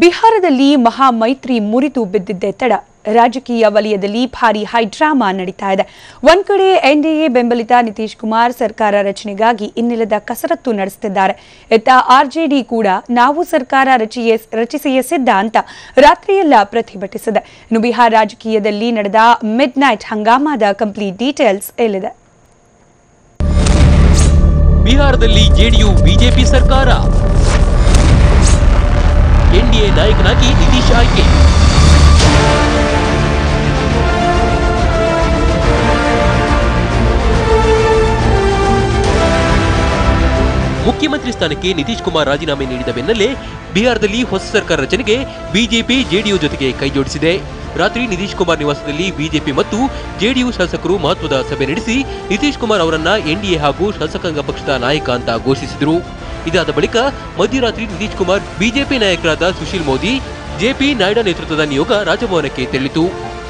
ಬಿಹಾರದಲ್ಲಿ ಮಹಾಮೈತ್ರಿ ಮುರಿದು ಬಿದ್ದಿದ್ದೇ ತಡ ರಾಜಕೀಯ ವಲಯದಲ್ಲಿ ಭಾರಿ ಹೈಡ್ರಾಮಾ ನಡೀತಾ ಇದೆ. ಒಂದ್ ಕಡೆ ಎನ್ಡಿಎ ಬೆಂಬಲಿತ ನಿತೀಶ್ ಕುಮಾರ್ ಸರ್ಕಾರ ರಚನೆಗಾಗಿ ಇನ್ನಿಲ್ಲದ ಕಸರತ್ತು ನಡೆಸುತ್ತಿದ್ದಾರೆ. ಇತ್ತ ಆರ್ಜೆಡಿ ಕೂಡ ನಾವು ಸರ್ಕಾರ ರಚಿಸಿಯೇ ಸಿದ್ಧ ಅಂತ ರಾತ್ರಿಯೆಲ್ಲ ಪ್ರತಿಭಟಿಸಿದೆ. ಇನ್ನು ಬಿಹಾರ ರಾಜಕೀಯದಲ್ಲಿ ನಡೆದ ಮಿಡ್ ನೈಟ್ ಹಂಗಾಮಾದ ಕಂಪ್ಲೀಟ್ ಡೀಟೇಲ್ಸ್ ಇಲ್ಲಿದೆ. ಬಿಹಾರದಲ್ಲಿ ಜೆಡಿಯು ಬಿಜೆಪಿ ಸರ್ಕಾರ, ಎನ್ಡಿಎ ನಾಯಕನಾಗಿ ನಿತೀಶ್ ಆಯ್ಕೆ. ಮುಖ್ಯಮಂತ್ರಿ ಸ್ಥಾನಕ್ಕೆ ನಿತೀಶ್ ಕುಮಾರ್ ರಾಜೀನಾಮೆ ನೀಡಿದ ಬೆನ್ನಲ್ಲೇ ಬಿಹಾರದಲ್ಲಿ ಹೊಸ ಸರ್ಕಾರ ರಚನೆಗೆ ಬಿಜೆಪಿ ಜೆಡಿಯು ಜೊತೆಗೆ ಕೈಜೋಡಿಸಿದೆ. ರಾತ್ರಿ ನಿತೀಶ್ ಕುಮಾರ್ ನಿವಾಸದಲ್ಲಿ ಬಿಜೆಪಿ ಮತ್ತು ಜೆಡಿಯು ಶಾಸಕರು ಮಹತ್ವದ ಸಭೆ ನಡೆಸಿ ನಿತೀಶ್ ಕುಮಾರ್ ಅವರನ್ನ ಎನ್ಡಿಎ ಹಾಗೂ ಶಾಸಕಾಂಗ ಪಕ್ಷದ ನಾಯಕ ಅಂತ ಘೋಷಿಸಿದರು. ಇದಾದ ಬಳಿಕ ಮಧ್ಯರಾತ್ರಿ ನಿತೀಶ್ ಕುಮಾರ್ ಬಿಜೆಪಿ ನಾಯಕರಾದ ಸುಶೀಲ್ ಮೋದಿ, ಜೆಪಿ ನಾಯ್ಡಾ ನೇತೃತ್ವದ ನಿಯೋಗ ರಾಜಭವನಕ್ಕೆ ತೆರಳಿತು.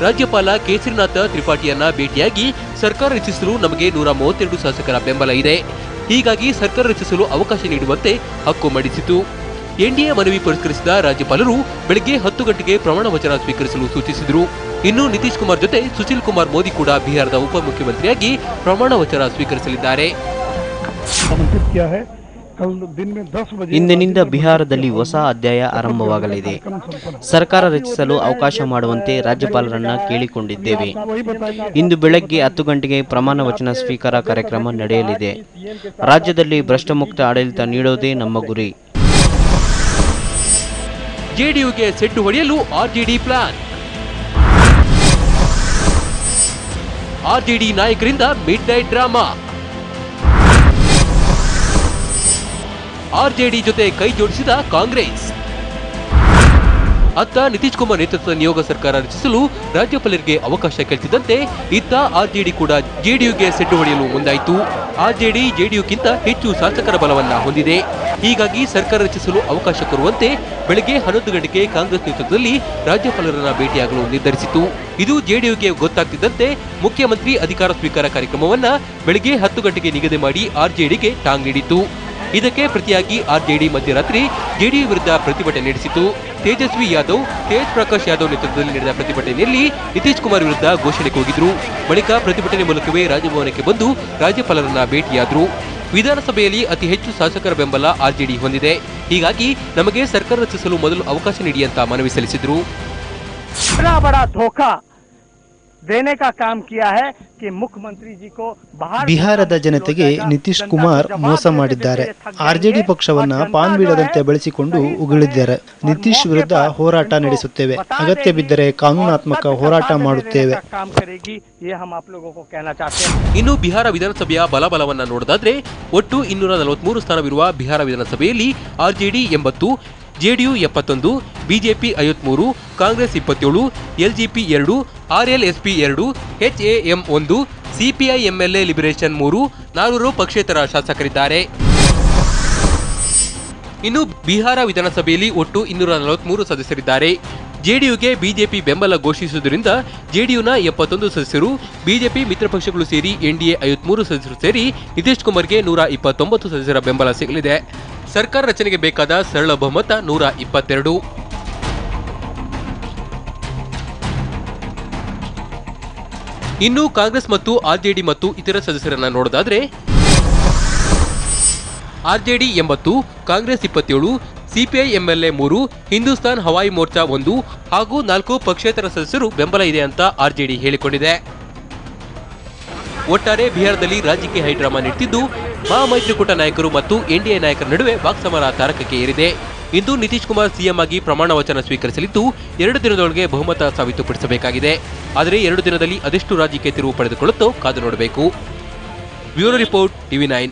ರಾಜ್ಯಪಾಲ ಕೇಸರಿನಾಥ ತ್ರಿಪಾಠಿಯನ್ನ ಭೇಟಿಯಾಗಿ ಸರ್ಕಾರ ರಚಿಸಲು ನಮಗೆ 132 ಶಾಸಕರ ಬೆಂಬಲ ಇದೆ, ಹೀಗಾಗಿ ಸರ್ಕಾರ ರಚಿಸಲು ಅವಕಾಶ ನೀಡುವಂತೆ ಹಕ್ಕು ಮಂಡಿಸಿತು. ಎನ್ಡಿಎ ಮನವಿ ಪುರಸ್ಕರಿಸಿದ ರಾಜ್ಯಪಾಲರು ಬೆಳಗ್ಗೆ 10 ಗಂಟೆಗೆ ಪ್ರಮಾಣ ವಚನ ಸ್ವೀಕರಿಸಲು ಸೂಚಿಸಿದರು. ಇನ್ನು ನಿತೀಶ್ ಕುಮಾರ್ ಜೊತೆ ಸುಶೀಲ್ ಕುಮಾರ್ ಮೋದಿ ಕೂಡ ಬಿಹಾರದ ಉಪಮುಖ್ಯಮಂತ್ರಿಯಾಗಿ ಪ್ರಮಾಣ ವಚನ ಸ್ವೀಕರಿಸಲಿದ್ದಾರೆ. ಇಂದಿನಿಂದ ಬಿಹಾರದಲ್ಲಿ ಹೊಸ ಅಧ್ಯಾಯ ಆರಂಭವಾಗಲಿದೆ. ಸರ್ಕಾರ ರಚಿಸಲು ಅವಕಾಶ ಮಾಡುವಂತೆ ರಾಜ್ಯಪಾಲರನ್ನ ಕೇಳಿಕೊಂಡಿದ್ದೇವೆ. ಇಂದು ಬೆಳಗ್ಗೆ 10 ಗಂಟೆಗೆ ಪ್ರಮಾಣ ವಚನ ಸ್ವೀಕಾರ ಕಾರ್ಯಕ್ರಮ ನಡೆಯಲಿದೆ. ರಾಜ್ಯದಲ್ಲಿ ಭ್ರಷ್ಟಮುಕ್ತ ಆಡಳಿತ ನೀಡೋದೇ ನಮ್ಮ ಗುರಿ. ಜೆಡಿಯುಗೆ ಸೆಡ್ಡು ಹೊಡೆಯಲು ಆರ್ಜೆಡಿ ಪ್ಲಾನ್. ಆರ್ಜೆಡಿ ನಾಯಕರಿಂದ ಮಿಡ್ ನೈಟ್ ಡ್ರಾಮಾ. ಆರ್ಜೆಡಿ ಜೊತೆ ಕೈ ಜೋಡಿಸಿದ ಕಾಂಗ್ರೆಸ್. ಅತ್ತ ನಿತೀಶ್ ಕುಮಾರ್ ನೇತೃತ್ವದ ನಿಯೋಗ ಸರ್ಕಾರ ರಚಿಸಲು ರಾಜ್ಯಪಾಲರಿಗೆ ಅವಕಾಶ ಕೇಳ್ತಿದ್ದಂತೆ ಇತ್ತ ಆರ್ಜೆಡಿ ಕೂಡ ಜೆಡಿಯುಗೆ ಸೆಡ್ಡು ಹೊಡೆಯಲು ಮುಂದಾಯಿತು. ಆರ್ಜೆಡಿ ಜೆಡಿಯುಗಿಂತ ಹೆಚ್ಚು ಶಾಸಕರ ಬಲವನ್ನ ಹೊಂದಿದೆ, ಹೀಗಾಗಿ ಸರ್ಕಾರ ರಚಿಸಲು ಅವಕಾಶ ಕೊಡುವಂತೆ ಬೆಳಗ್ಗೆ 11 ಗಂಟೆಗೆ ಕಾಂಗ್ರೆಸ್ ನೇತೃತ್ವದಲ್ಲಿ ರಾಜ್ಯಪಾಲರನ್ನ ಭೇಟಿಯಾಗಲು ನಿರ್ಧರಿಸಿತು. ಇದು ಜೆಡಿಯುಗೆ ಗೊತ್ತಾಗ್ತಿದ್ದಂತೆ ಮುಖ್ಯಮಂತ್ರಿ ಅಧಿಕಾರ ಸ್ವೀಕಾರ ಕಾರ್ಯಕ್ರಮವನ್ನ ಬೆಳಗ್ಗೆ 10 ಗಂಟೆಗೆ ನಿಗದಿ ಮಾಡಿ ಆರ್ಜೆಡಿಗೆ ಟಾಂಗ್ ನೀಡಿತು. ಇದಕ್ಕೆ ಪ್ರತಿಯಾಗಿ ಆರ್ಜೆಡಿ ಮಧ್ಯರಾತ್ರಿ ಜೆಡಿಯು ವಿರುದ್ಧ ಪ್ರತಿಭಟನೆ ನಡೆಸಿತು. ತೇಜಸ್ವಿ ಯಾದವ್, ತೇಜ್ ಪ್ರಕಾಶ್ ಯಾದವ್ ನೇತೃತ್ವದಲ್ಲಿ ನಡೆದ ಪ್ರತಿಭಟನೆಯಲ್ಲಿ ನಿತೀಶ್ ಕುಮಾರ್ ವಿರುದ್ಧ ಘೋಷಣೆ ಕೂಗಿದ್ರು. ಬಳಿಕ ಪ್ರತಿಭಟನೆ ಮೂಲಕವೇ ರಾಜಭವನಕ್ಕೆ ಬಂದು ರಾಜ್ಯಪಾಲರನ್ನ ಭೇಟಿಯಾದರು. ವಿಧಾನಸಭೆಯಲ್ಲಿ ಅತಿ ಹೆಚ್ಚು ಶಾಸಕರ ಬೆಂಬಲ ಆರ್ಜೆಡಿ ಹೊಂದಿದೆ, ಹೀಗಾಗಿ ನಮಗೆ ಸರ್ಕಾರ ರಚಿಸಲು ಮೊದಲು ಅವಕಾಶ ನೀಡಿ ಅಂತ ಮನವಿ ಸಲ್ಲಿಸಿದ್ರು. ಬಿಹಾರದ ಜನತೆಗೆ ನಿತೀಶ್ ಕುಮಾರ್ ಮೋಸ ಮಾಡಿದ್ದಾರೆ. ಆರ್ಜೆಡಿ ಪಕ್ಷವನ್ನ ಪಾನ್ ಬೀಳದಂತೆ ಬೆಳೆಸಿಕೊಂಡು ಉಗುಳಿದ್ದಾರೆ. ನಿತೀಶ್ ವಿರುದ್ಧ ಹೋರಾಟ ನಡೆಸುತ್ತೇವೆ, ಅಗತ್ಯ ಬಿದ್ದರೆ ಕಾನೂನಾತ್ಮಕ ಹೋರಾಟ ಮಾಡುತ್ತೇವೆ. ಇನ್ನು ಬಿಹಾರ ವಿಧಾನಸಭೆಯ ಬಲವನ್ನ ನೋಡೋದಾದ್ರೆ ಒಟ್ಟು 243 ಸ್ಥಾನವಿರುವ ಬಿಹಾರ ವಿಧಾನಸಭೆಯಲ್ಲಿ RJD 80, JDU 71, BJP 53, Congress 27, LJP 2, RLSP 2, HAM 1, CPI MLA liberation 3, 400 ಪಕ್ಷೇತರ ಶಾಸಕರಿದ್ದಾರೆ. ಇನ್ನು ಬಿಹಾರ ವಿಧಾನಸಭೆಯಲ್ಲಿ ಒಟ್ಟು 243 ಸದಸ್ಯರಿದ್ದಾರೆ. ಜೆಡಿಯುಗೆ ಬಿಜೆಪಿ ಬೆಂಬಲ ಘೋಷಿಸುವುದರಿಂದ ಜೆಡಿಯುನ 71 ಸದಸ್ಯರು, ಬಿಜೆಪಿ ಮಿತ್ರ ಪಕ್ಷಗಳು ಸೇರಿ ಎನ್ಡಿಎ 53 ಸದಸ್ಯರು ಸೇರಿ ನಿತೀಶ್ ಕುಮಾರ್ಗೆ 129 ಸದಸ್ಯರ ಬೆಂಬಲ ಸಿಗಲಿದೆ. ಸರ್ಕಾರ ರಚನೆಗೆ ಬೇಕಾದ ಸರಳ ಬಹುಮತ 122. ಇನ್ನು ಕಾಂಗ್ರೆಸ್ ಮತ್ತು ಆರ್ಜೆಡಿ ಮತ್ತು ಇತರ ಸದಸ್ಯರನ್ನ ನೋಡೋದಾದ್ರೆ RJD 80, Congress 27, CPI MLA 3, Hindustan Hawaii Morcha 1 ಹಾಗೂ 4 ಪಕ್ಷೇತರ ಸದಸ್ಯರು ಬೆಂಬಲ ಇದೆ ಅಂತ ಆರ್ಜೆಡಿ ಹೇಳಿಕೊಂಡಿದೆ. ಒಟ್ಟಾರೆ ಬಿಹಾರದಲ್ಲಿ ರಾಜಕೀಯ ಹೈಡ್ರಾಮಾ ನಡೆದಿದ್ದು ಮಹಾಮೈತ್ರಿಕೂಟ ನಾಯಕರು ಮತ್ತು ಎನ್ಡಿಎ ನಾಯಕರ ನಡುವೆ ವಾಕ್ಸಮರ ತಾರಕಕ್ಕೆ ಏರಿದೆ. ಇಂದು ನಿತೀಶ್ ಕುಮಾರ್ ಸಿಎಂ ಆಗಿ ಪ್ರಮಾಣ ವಚನ ಸ್ವೀಕರಿಸಲಿದ್ದು 2 ದಿನದೊಳಗೆ ಬಹುಮತ ಸಾಬೀತುಪಡಿಸಬೇಕಾಗಿದೆ. ಆದರೆ 2 ದಿನದಲ್ಲಿ ಅದೆಷ್ಟು ರಾಜಕೀಯ ತಿರುವು ಪಡೆದುಕೊಳ್ಳುತ್ತೋ ಕಾದು ನೋಡಬೇಕು. Bureau report, TV9.